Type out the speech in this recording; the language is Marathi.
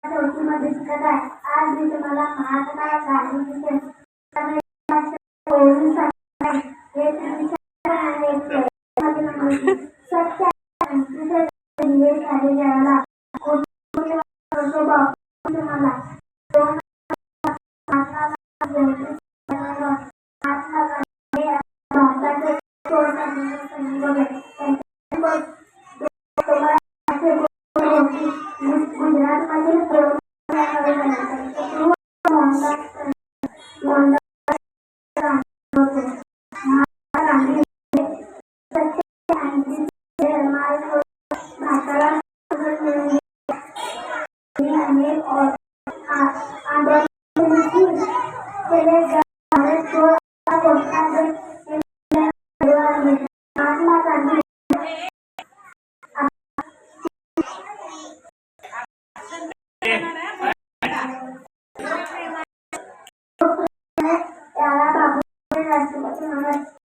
चौथीमध्ये शिकत आहे. आज मी तुम्हाला महात्मा गांधींचे ओळी सांगणार आहे. हे विचार आणि सत्य दिवे झाले जगाला. कोटी वर्ष बापू तुम्हाला दोन महात्मा गांधी महात्मा गांधी भारताचे थोर सैनिक गुजरातमध्ये भारताला महात्मा गांधी त्याला बाबू राष्ट्रपती